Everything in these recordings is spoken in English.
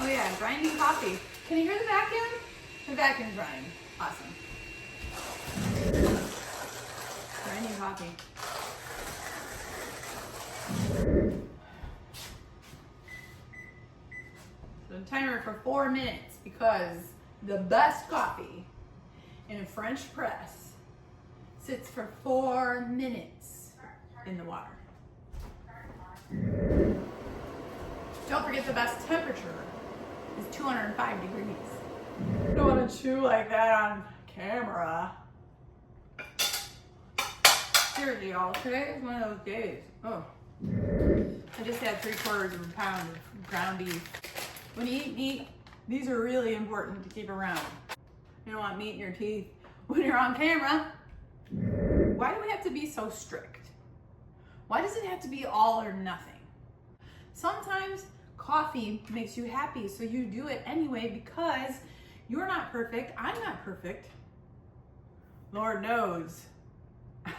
Oh yeah, grinding coffee. Can you hear the vacuum? The vacuum's running. Awesome. Grinding coffee. So timer for 4 minutes because the best coffee in a French press sits for 4 minutes in the water. Don't forget the best temperature is 205 degrees. You don't want to chew like that on camera. Seriously, y'all, today is one of those days. Oh, I just had 3/4 of a pound of ground beef. When you eat meat, these are really important to keep around. You don't want meat in your teeth when you're on camera. Why do we have to be so strict? Why does it have to be all or nothing? Sometimes coffee makes you happy, so you do it anyway because you're not perfect, I'm not perfect. Lord knows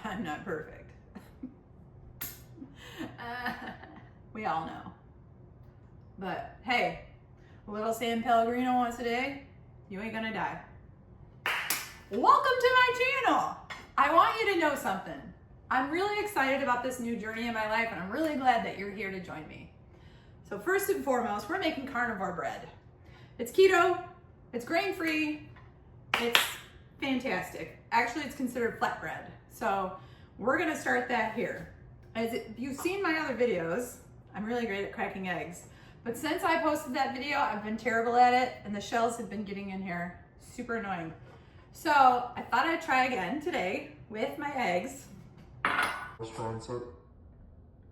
I'm not perfect. We all know. But hey, a little San Pellegrino once a day, you ain't gonna die. Welcome to my channel. I want you to know something. I'm really excited about this new journey in my life, and I'm really glad that you're here to join me. So first and foremost, we're making carnivore bread. It's keto, it's grain-free, it's fantastic. Actually, it's considered flatbread. So we're gonna start that here. If you've seen my other videos, I'm really great at cracking eggs. But since I posted that video, I've been terrible at it, and the shells have been getting in here. Super annoying. So I thought I'd try again today with my eggs. Restaurants that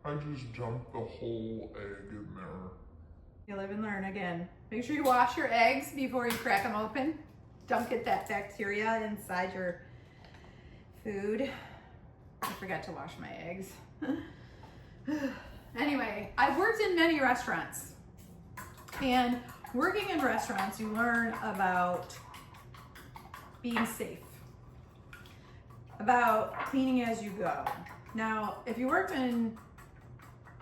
I just dumped the whole egg in there. You live and learn again. Make sure you wash your eggs before you crack them open. Don't get that bacteria inside your food. I forgot to wash my eggs. Anyway, I've worked in many restaurants. And working in restaurants, you learn about being safe, about cleaning as you go. Now, if you work in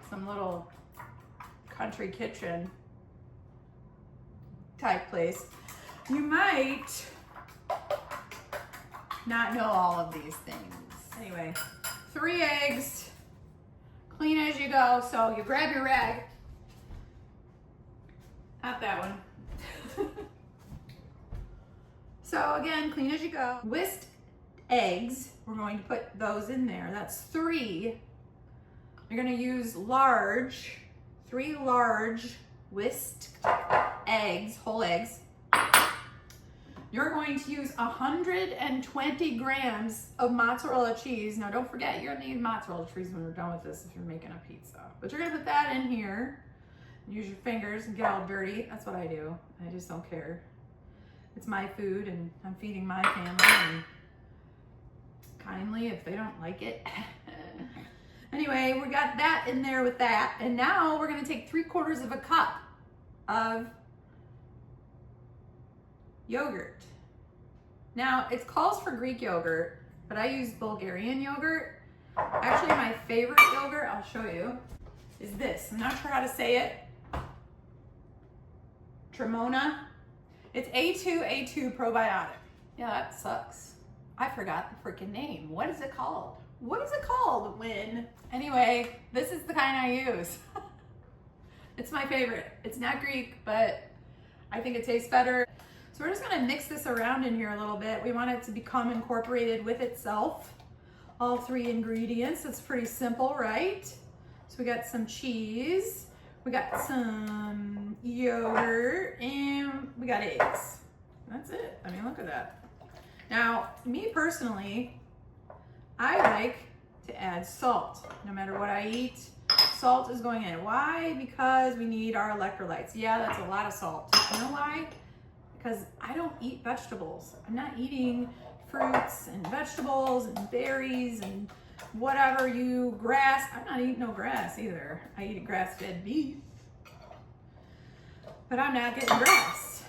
some little country kitchen type place, you might not know all of these things. Anyway, 3 eggs, clean as you go. So you grab your rag, not that one. So again, clean as you go. Whisked eggs, we're going to put those in there. That's 3. You're gonna use 3 large whisked eggs, whole eggs. You're going to use 120 grams of mozzarella cheese. Now don't forget, you're gonna need mozzarella cheese when we're done with this if you're making a pizza. But you're gonna put that in here. Use your fingers and get all dirty. That's what I do. I just don't care. It's my food and I'm feeding my family, and kindly if they don't like it. Anyway, we got that in there with that. And now we're gonna take 3/4 of a cup of yogurt. Now it calls for Greek yogurt, but I use Bulgarian yogurt. Actually, my favorite yogurt, I'll show you, is this. I'm not sure how to say it. Trimona. It's A2 probiotic. Yeah, that sucks. I forgot the freaking name. What is it called? What is it called when? Anyway, this is the kind I use. It's my favorite. It's not Greek, but I think it tastes better. So we're just gonna mix this around in here a little bit. We want it to become incorporated with itself. All 3 ingredients. It's pretty simple, right? So we got some cheese, we got some yogurt, and we got eggs. That's it. I mean, look at that. Now, me personally, I like to add salt. No matter what I eat, salt is going in. Why? Because we need our electrolytes. Yeah, that's a lot of salt. You know why? Because I don't eat vegetables. I'm not eating fruits and vegetables and berries and whatever grass. I'm not eating no grass either. I eat grass-fed beef, but I'm not getting grass.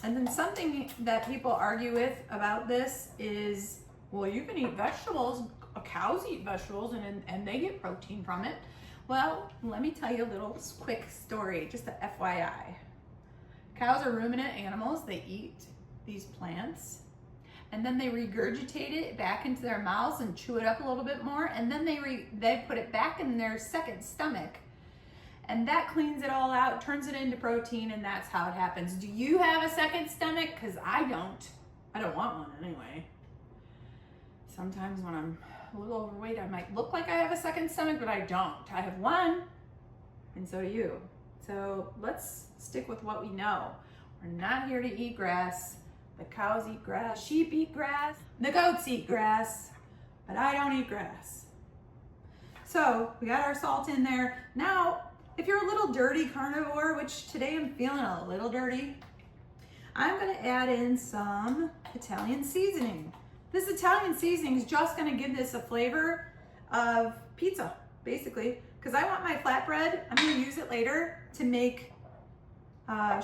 And then something that people argue with about this is, well, you can eat vegetables. Cows eat vegetables and they get protein from it. Well, let me tell you a little quick story, just a FYI. Cows are ruminant animals. They eat these plants and then they regurgitate it back into their mouths and chew it up a little bit more, and then they put it back in their second stomach, and that cleans it all out, turns it into protein, and that's how it happens. Do you have a second stomach? Because I don't want one anyway. Sometimes when I'm a little overweight, I might look like I have a second stomach, but I don't. I have one, and so do you. So let's stick with what we know. We're not here to eat grass. The cows eat grass, sheep eat grass, the goats eat grass, but I don't eat grass. So we got our salt in there. Now, if you're a little dirty carnivore, which today I'm feeling a little dirty, I'm gonna add in some Italian seasoning. This Italian seasoning is just gonna give this a flavor of pizza, basically, because I want my flatbread, I'm gonna use it later to make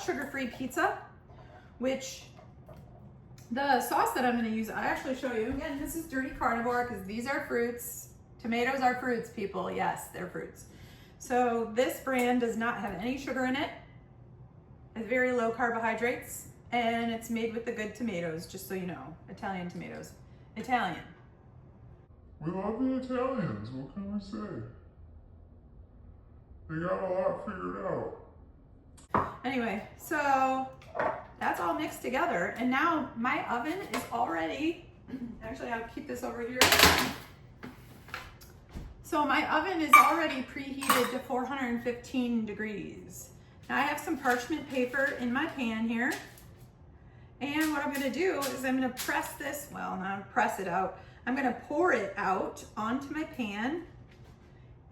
sugar-free pizza, which the sauce that I'm gonna use, I actually show you. Again, this is dirty carnivore because these are fruits. Tomatoes are fruits, people. Yes, they're fruits. So this brand does not have any sugar in it. It's very low carbohydrates, and it's made with the good tomatoes, just so you know. Italian tomatoes. Italian. We love the Italians, what can we say? They got a lot figured out. Anyway, so that's all mixed together, and now my oven is already, actually I'll keep this over here. So my oven is already preheated to 415 degrees. Now I have some parchment paper in my pan here, and what I'm gonna do is I'm gonna press this, well, not press it out, I'm gonna pour it out onto my pan,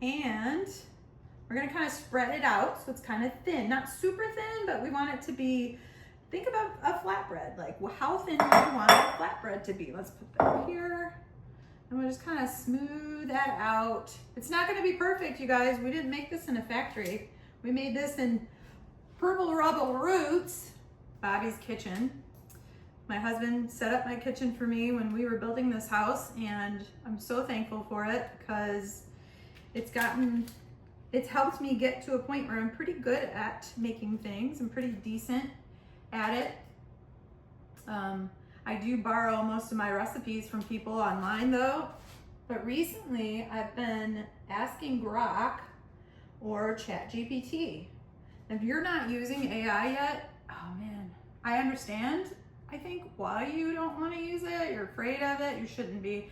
and we're gonna kind of spread it out so it's kind of thin, not super thin, but we want it to be, think about a flatbread, like how thin do you want a flatbread to be? Let's put that here, and we'll just kind of smooth that out. It's not gonna be perfect, you guys. We didn't make this in a factory. We made this in Purple Rubble Roots, Bobby's kitchen. My husband set up my kitchen for me when we were building this house, and I'm so thankful for it because it's helped me get to a point where I'm pretty good at making things. I'm pretty decent at it. I do borrow most of my recipes from people online though, but recently I've been asking Grok or ChatGPT. If you're not using AI yet, oh man, I understand, I think, why you don't want to use it. You're afraid of it. You shouldn't be.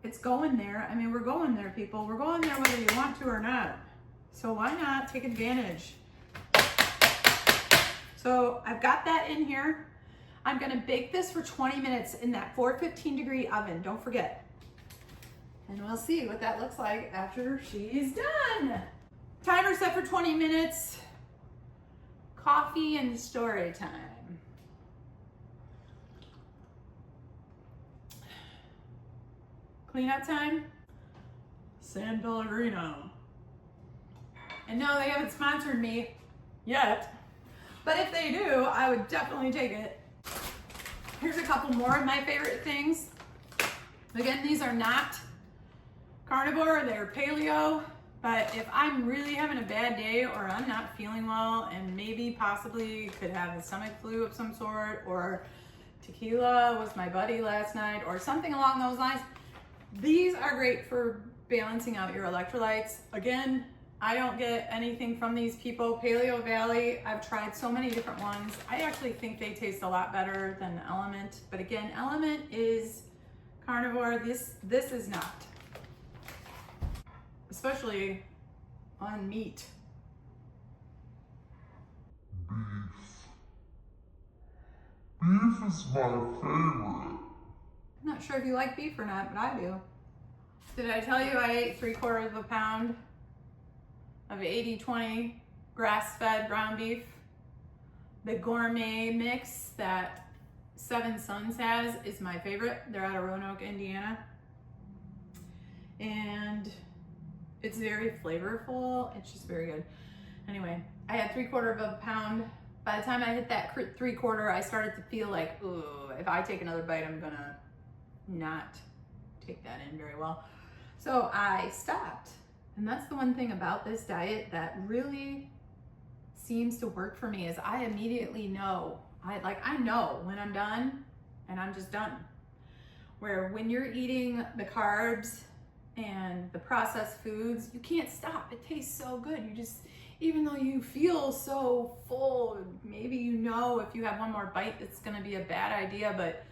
It's going there. I mean, we're going there, people. We're going there whether you want to or not. So why not take advantage? So I've got that in here. I'm gonna bake this for 20 minutes in that 415 degree oven, don't forget. And we'll see what that looks like after she's done. Timer set for 20 minutes. Coffee and story time. Cleanup time. San Pellegrino. And no, they haven't sponsored me yet, but if they do, I would definitely take it. Here's a couple more of my favorite things. Again, these are not carnivore, they're paleo, but if I'm really having a bad day or I'm not feeling well and maybe possibly could have a stomach flu of some sort, or tequila was my buddy last night or something along those lines, these are great for balancing out your electrolytes. Again, I don't get anything from these people. Paleo Valley, I've tried so many different ones. I actually think they taste a lot better than Element, but again, Element is carnivore. This is not, especially on meat. Beef. Beef is my favorite. I'm not sure if you like beef or not, but I do. Did I tell you I ate 3/4 of a pound of 80-20 grass-fed ground beef? The gourmet mix that Seven Sons has is my favorite. They're out of Roanoke, Indiana. And it's very flavorful. It's just very good. Anyway, I had 3/4 of a pound. By the time I hit that 3/4, I started to feel like, ooh, if I take another bite, I'm gonna not take that in very well. So I stopped. And that's the one thing about this diet that really seems to work for me is I immediately know. I know when I'm done and I'm just done. Where when you're eating the carbs and the processed foods, you can't stop. It tastes so good. You just, even though you feel so full, maybe you know if you have one more bite, it's gonna be a bad idea, but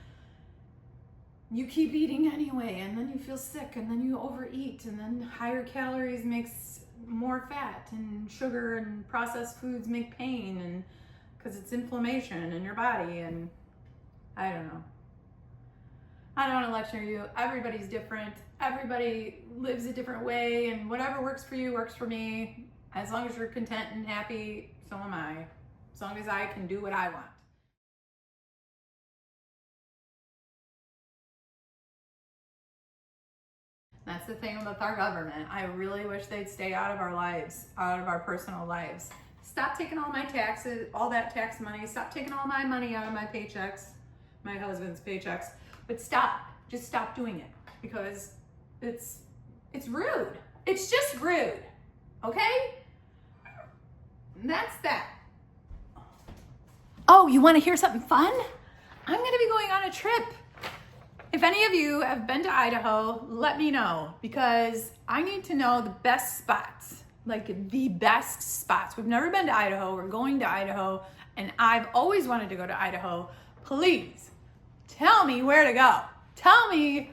you keep eating anyway, and then you feel sick, and then you overeat, and then higher calories makes more fat, and sugar and processed foods make pain, and because it's inflammation in your body, and I don't know. I don't want to lecture you. Everybody's different. Everybody lives a different way, and whatever works for you works for me. As long as you're content and happy, so am I. As long as I can do what I want. That's the thing with our government. I really wish they'd stay out of our lives, out of our personal lives. Stop taking all my taxes, all that tax money. Stop taking all my money out of my paychecks, my husband's paychecks. But stop, just stop doing it because it's rude. It's just rude, okay? That's that. Oh, you want to hear something fun? I'm going to be going on a trip. If any of you have been to Idaho, let me know because I need to know the best spots, like the best spots. We've never been to Idaho. We're going to Idaho, and I've always wanted to go to Idaho. Please tell me where to go. Tell me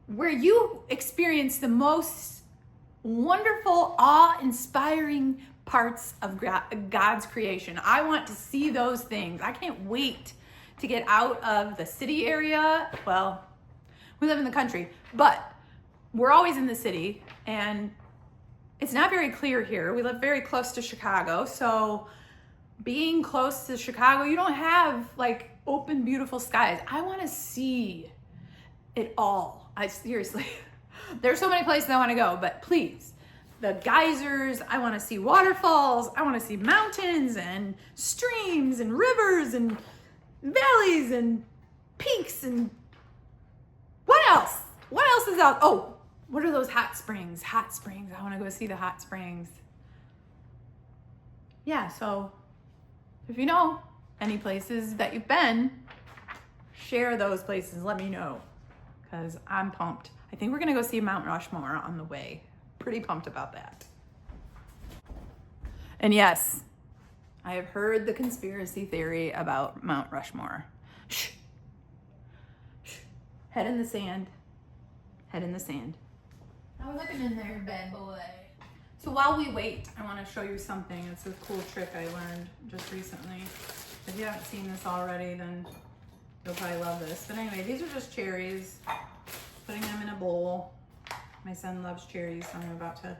where you experience the most wonderful, awe-inspiring parts of God's creation. I want to see those things. I can't wait to get out of the city area. Well, we live in the country, but we're always in the city, and it's not very clear here. We live very close to Chicago, so being close to Chicago, you don't have like open, beautiful skies. I want to see it all. Seriously, there's so many places I want to go, but please, the geysers, I want to see waterfalls, I want to see mountains and streams and rivers and valleys and peaks and what else? What else is out? Oh, what are those hot springs? Hot springs. I want to go see the hot springs. Yeah, so if you know any places that you've been, share those places. Let me know because I'm pumped. I think we're going to go see Mount Rushmore on the way. Pretty pumped about that. And yes, I have heard the conspiracy theory about Mount Rushmore. Shh. Shh. Head in the sand. Head in the sand. I was looking in there, bad boy. So while we wait, I want to show you something. It's a cool trick I learned just recently. If you haven't seen this already, then you'll probably love this. But anyway, these are just cherries. Putting them in a bowl. My son loves cherries, so I'm about to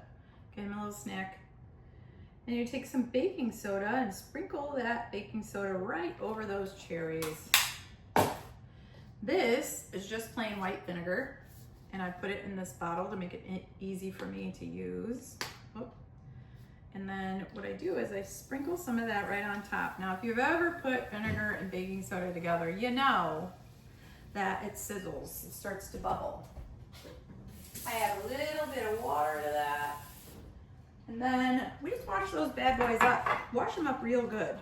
get him a little snack. And you take some baking soda and sprinkle that baking soda right over those cherries. This is just plain white vinegar, and I put it in this bottle to make it easy for me to use. Oh. And then what I do is I sprinkle some of that right on top. Now, if you've ever put vinegar and baking soda together, you know that it sizzles, it starts to bubble. I add a little bit of water to that. And then we just wash those bad boys up. Wash them up real good.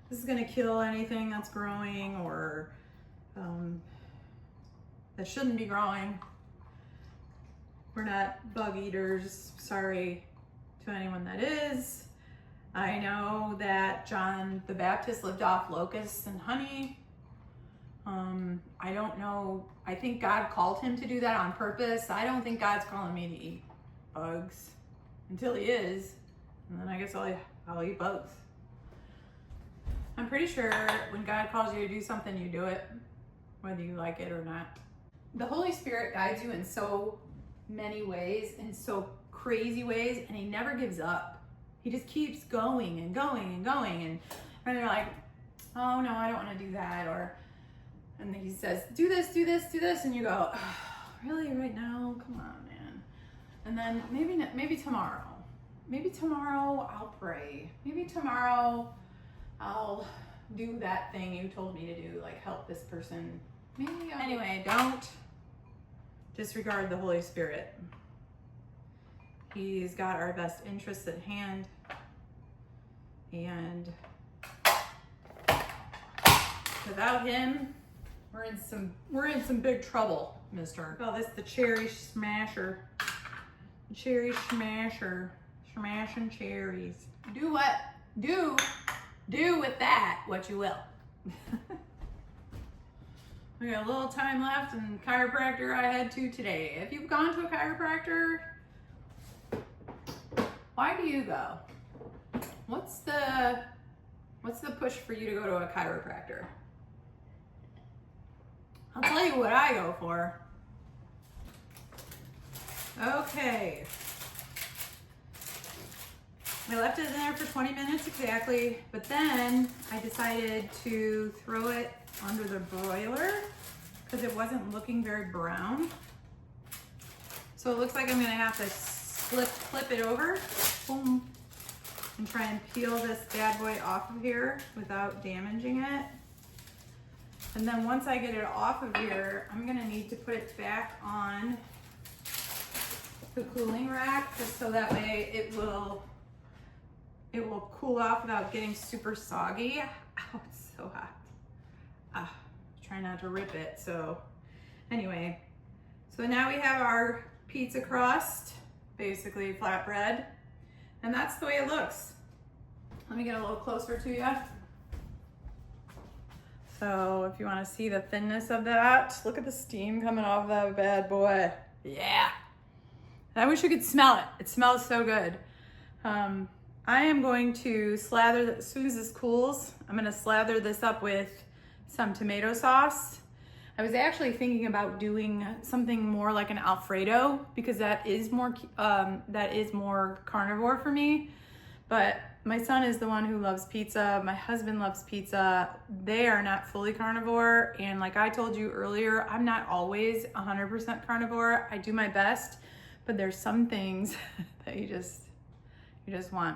This is gonna kill anything that's growing or that shouldn't be growing. We're not bug eaters. Sorry to anyone that is. I know that John the Baptist lived off locusts and honey. I don't know. I think God called him to do that on purpose. I don't think God's calling me to eat bugs. Until he is, and then I guess I'll eat bugs. I'm pretty sure when God calls you to do something, you do it, whether you like it or not. The Holy Spirit guides you in so many ways, in so crazy ways, and he never gives up. He just keeps going and going and going, and you're like, oh no, I don't want to do that, and then he says, do this, do this, do this, and you go, oh, really, right now? Come on, man. And then maybe tomorrow. Maybe tomorrow I'll pray. Maybe tomorrow I'll do that thing you told me to do, like help this person. Anyway, don't disregard the Holy Spirit. He's got our best interests at hand. And without him, we're in some big trouble, mister. We call this the cherry smasher. Cherry smasher. Smashing cherries. Do with that what you will. We got a little time left, and chiropractor I had to today. If you've gone to a chiropractor, why do you go? What's the push for you to go to a chiropractor? I'll tell you what I go for. Okay. I left it in there for 20 minutes exactly, but then I decided to throw it under the broiler because it wasn't looking very brown. So it looks like I'm gonna have to flip it over, boom, and try and peel this bad boy off of here without damaging it. And then once I get it off of here, I'm gonna need to put it back on the cooling rack just so that way it will cool off without getting super soggy. Oh, it's so hot. Try not to rip it. So anyway, so now we have our pizza crust, basically flatbread, and that's the way it looks. Let me get a little closer to you. So if you want to see the thinness of that, look at the steam coming off that bad boy. Yeah. I wish you could smell it. It smells so good. I am going to slather, as soon as this cools, I'm gonna slather this up with some tomato sauce. I was actually thinking about doing something more like an Alfredo because that is more carnivore for me. But my son is the one who loves pizza. My husband loves pizza. They are not fully carnivore. And like I told you earlier, I'm not always 100% carnivore. I do my best, but there's some things that you just want.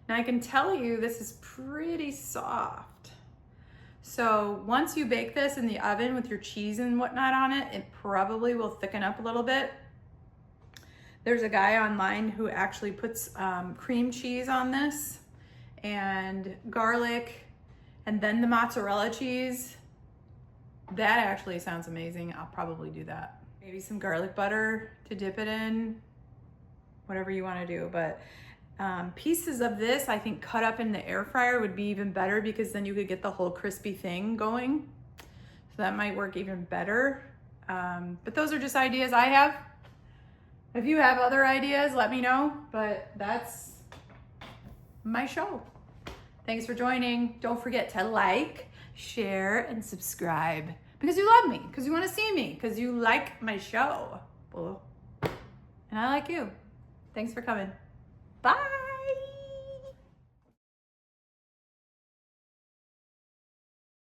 Now I can tell you this is pretty soft. So once you bake this in the oven with your cheese and whatnot on it, it probably will thicken up a little bit. There's a guy online who actually puts cream cheese on this and garlic and then the mozzarella cheese. That actually sounds amazing. I'll probably do that. Maybe some garlic butter to dip it in, whatever you want to do. But pieces of this, I think cut up in the air fryer would be even better because then you could get the whole crispy thing going. So that might work even better. But those are just ideas I have. If you have other ideas, let me know. But that's my show. Thanks for joining. Don't forget to like, share, and subscribe because you love me, because you want to see me, because you like my show. And I like you. Thanks for coming. Bye.